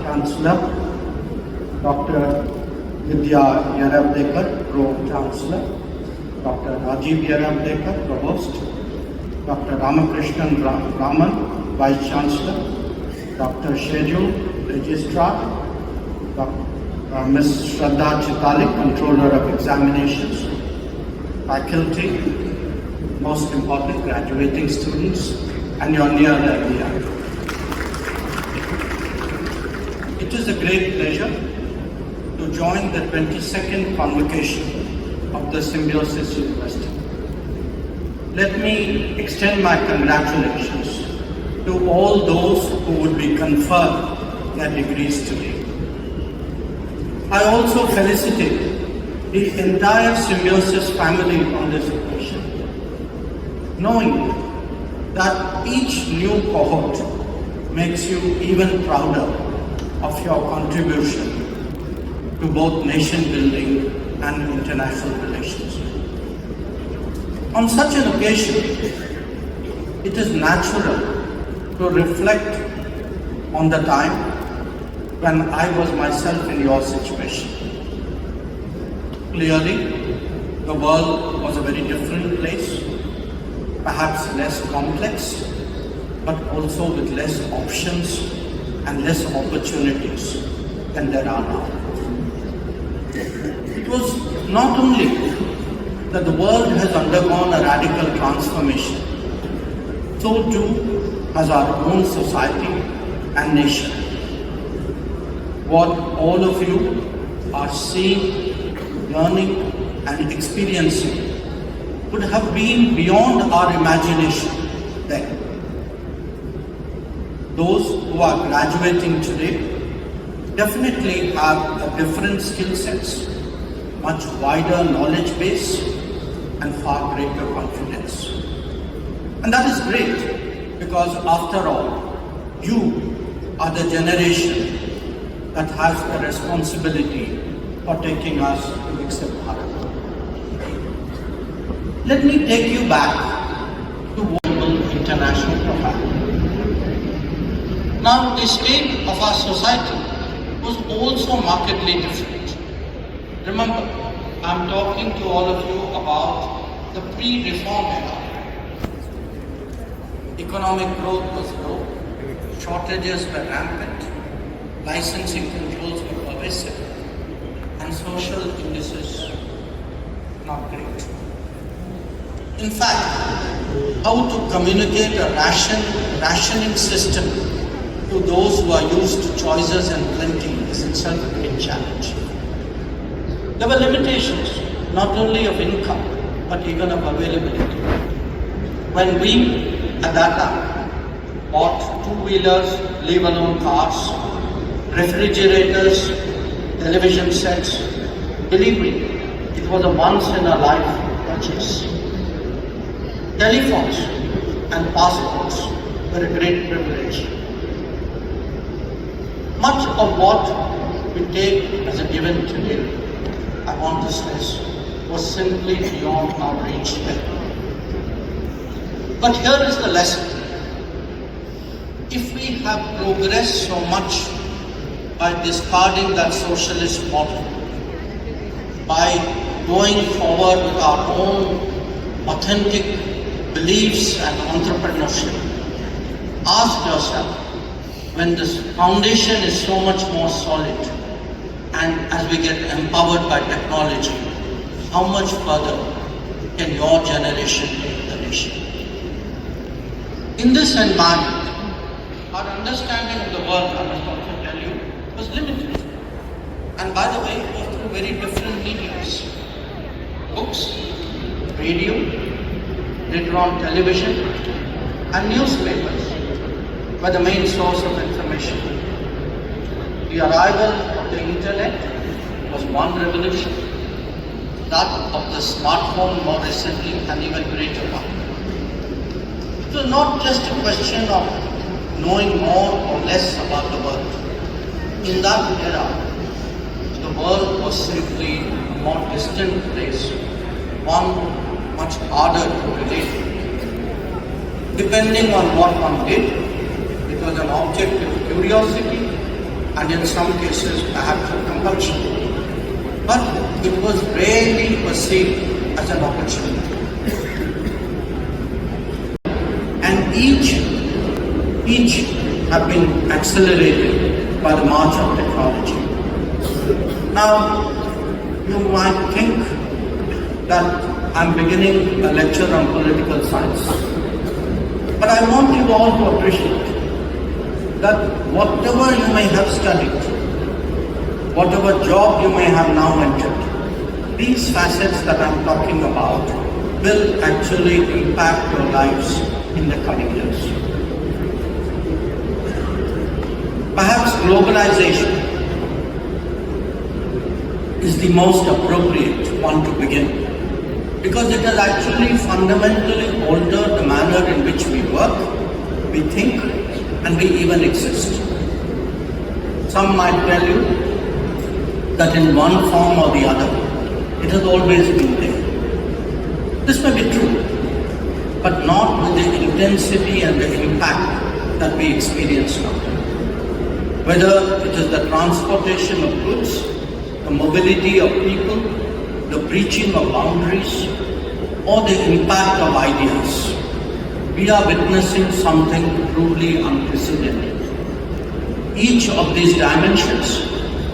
Chancellor, Dr. Vidya Yarabdekar, Pro-Chancellor, Dr. Rajiv Yarabdekar, Provost, Dr. Ramakrishnan Raman, Vice Chancellor, Dr. Shejul, Registrar, Ms. Shraddha Chitalik, Controller of Examinations, faculty, most important graduating students, and your near and dear. It is a great pleasure to join the 22nd Convocation of the Symbiosis University. Let me extend my congratulations to all those who would be conferred their degrees today. I also felicitate the entire Symbiosis family on this occasion, knowing that each new cohort makes you even prouder of your contribution to both nation building and international relations. On such an occasion, it is natural to reflect on the time when I was myself in your situation. Clearly, the world was a very different place, perhaps less complex, but also with less options and less opportunities than there are now. It was not only that the world has undergone a radical transformation, so too has our own society and nation. What all of you are seeing, learning, and experiencing would have been beyond our imagination then. Those who are graduating today definitely have a different skill sets, much wider knowledge base, and far greater confidence. And that is great, because after all, you are the generation that has the responsibility for taking us to Viksit Bharat. Let me take you back to global international profile. Now, the state of our society was also markedly different. Remember, I'm talking to all of you about the pre-reform era. Economic growth was low, shortages were rampant, licensing controls were pervasive, and social indices not great. In fact, how to communicate a rationing system to those who are used to choices and plenty is itself a great challenge. There were limitations, not only of income, but even of availability. When we, at that time, bought two-wheelers, leave alone cars, refrigerators, television sets, believe me, it was a once-in-a-life purchase. Telephones and passports were a great privilege. Much of what we take as a given today, I want to stress, was simply beyond our reach then. But here is the lesson. If we have progressed so much by discarding that socialist model, by going forward with our own authentic beliefs and entrepreneurship, ask yourself, when this foundation is so much more solid, and as we get empowered by technology, how much further can your generation take the nation? In this environment, our understanding of the world, I must also tell you, was limited. And by the way, it was through very different mediums. Books, radio, later on television, and newspapers were the main source of information. The arrival of the internet was one revolution. That of the smartphone more recently, an even greater one. It was not just a question of knowing more or less about the world. In that era, the world was simply a more distant place, one much harder to relate to. Depending on what one did, it was an object of curiosity and in some cases perhaps a compulsion. But it was rarely perceived as an opportunity. And each have been accelerated by the march of technology. Now, you might think that I'm beginning a lecture on political science. But I want you all to appreciate that whatever you may have studied, whatever job you may have now entered, these facets that I'm talking about will actually impact your lives in the coming years. Perhaps globalization is the most appropriate one to begin, because it has actually fundamentally altered the manner in which we work, we think, and we even exist. Some might tell you that in one form or the other, it has always been there. This may be true, but not with the intensity and the impact that we experience now. Whether it is the transportation of goods, the mobility of people, the breaching of boundaries, or the impact of ideas, we are witnessing something truly unprecedented. Each of these dimensions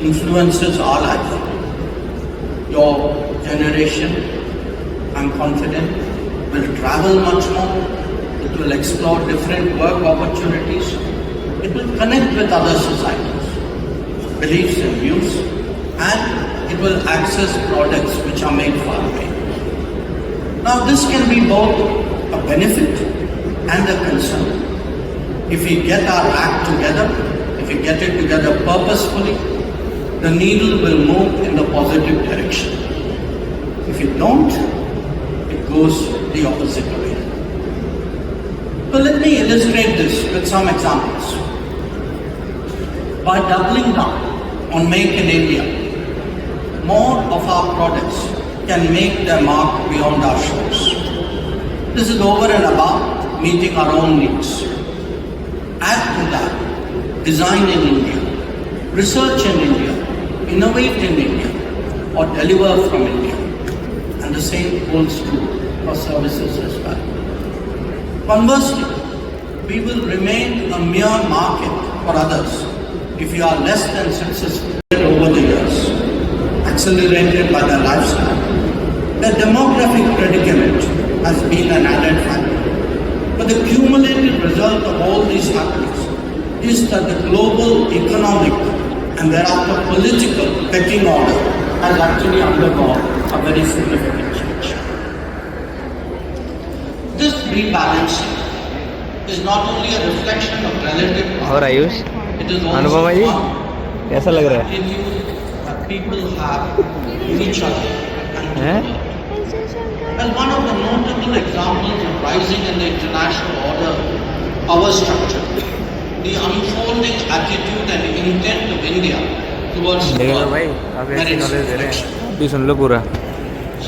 influences our life. Your generation, I'm confident, will travel much more. It will explore different work opportunities. It will connect with other societies, beliefs and views, and it will access products which are made far away. Now this can be both a benefit and a concern. If we get our act together, if we get it together purposefully, the needle will move in the positive direction. If you don't, it goes the opposite way. So let me illustrate this with some examples. By doubling down on Make in India, more of our products can make their mark beyond our shores. This is over and above meeting our own needs. Add to that, design in India, research in India, innovate in India, or deliver from India. And the same holds true for services as well. Conversely, we will remain a mere market for others if we are less than successful over the years, accelerated by their lifestyle. The demographic predicament has been an added factor. But the cumulative result of all these happenings is that the global economic and thereafter political pecking order has actually undergone a very significant change. This rebalancing is not only a reflection of relative power, it is also one कैसा लग रहा है? attitude that people have in each other and to the world. As one of the notable examples of rising in the international order power structure, the unfolding attitude and intent of India towards the world merits reflection.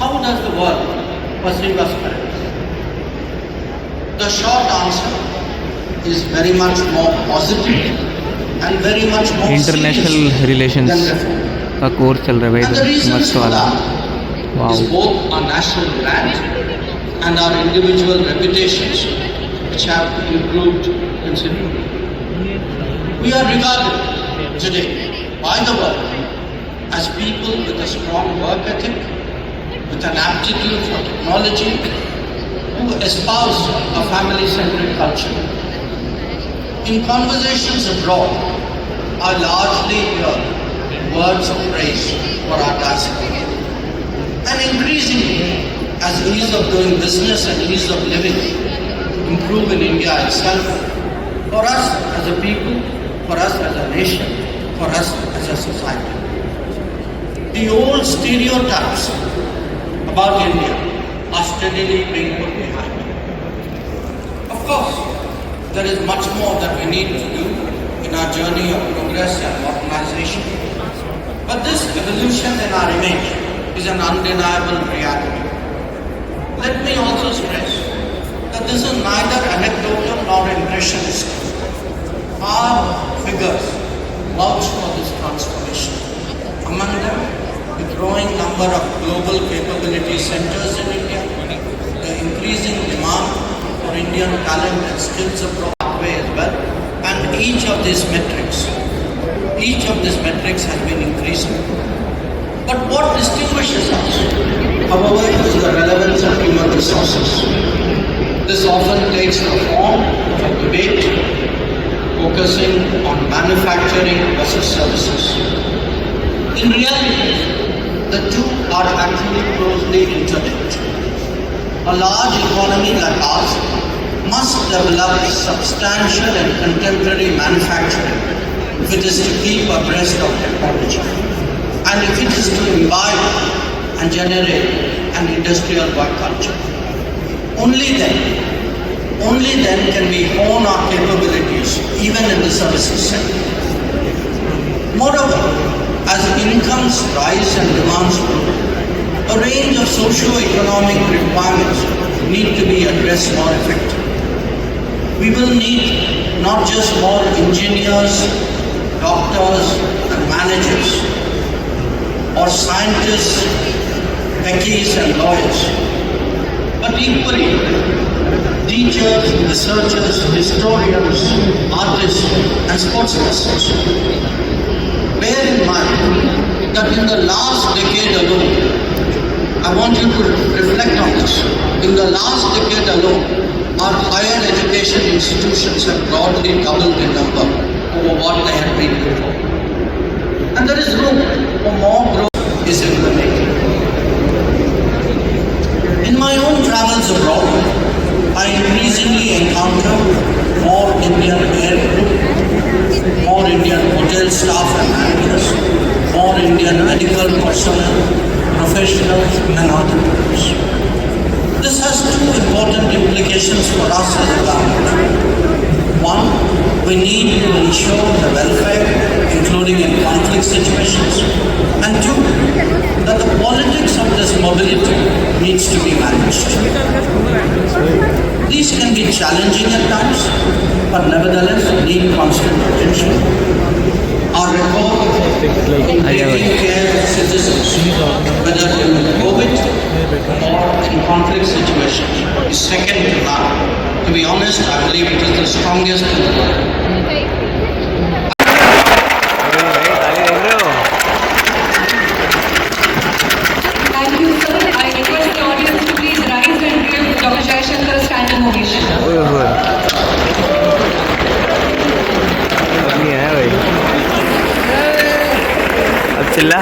How does the world perceive us currently? The short answer is very much more positive and very much more international relations का course चल रहा है भाई, मस्त वाला. is both our national brand and our individual reputations, which have improved considerably. We are regarded today by the world as people with a strong work ethic, with an aptitude for technology, who espouse a family-centric culture. In conversations abroad, I largely hear words of praise for our diaspora. And increasingly, as ease of doing business and ease of living improve in India itself, for us as a people, for us as a nation, for us as a society. The old stereotypes about India are steadily being put behind. Of course, there is much more that we need to do in our journey of progress and modernization. But this evolution in our image is an undeniable reality. Let me also stress that this is neither anecdotal nor impressionistic. Our figures vouch for this transformation. Among them, the growing number of global capability centers in India, the increasing demand for Indian talent and skills abroad as well, and each of these metrics has been increasing. But what distinguishes us, however, is the relevance of human resources. This often takes the form of debate focusing on manufacturing versus services. In reality, the two are actually closely interlinked. A large economy like ours must develop substantial and contemporary manufacturing if it is to keep abreast of technology, and if it is to imbibe and generate an industrial work culture. Only then can we hone our capabilities even in the services sector. Moreover, as incomes rise and demands grow, a range of socio-economic requirements need to be addressed more effectively. We will need not just more engineers, doctors and managers, or scientists, techies and lawyers, but equally teachers, researchers, historians, artists and sportspersons. Bear in mind that in the last decade alone, I want you to reflect on this. In the last decade alone, our higher education institutions have broadly doubled in number over what they had been before. And there is room for more growth is in the making. In my own travels abroad, I increasingly encounter more Indian aircrew, more Indian hotel staff and managers, more Indian medical personnel, professionals and entrepreneurs. This has two important implications for us as a government. One, we need to ensure the welfare, including in conflict situations. And two, that the politics of this mobility needs to be managed. These can be challenging at times, but nevertheless need constant attention. Our record in taking care of citizens, whether in COVID or in conflict situations, is second to none. To be honest, I believe it is the strongest in the world. Thank you, sir. I request the audience to please rise and give Dr. Jaishankar a standing ovation. अब चिल्ला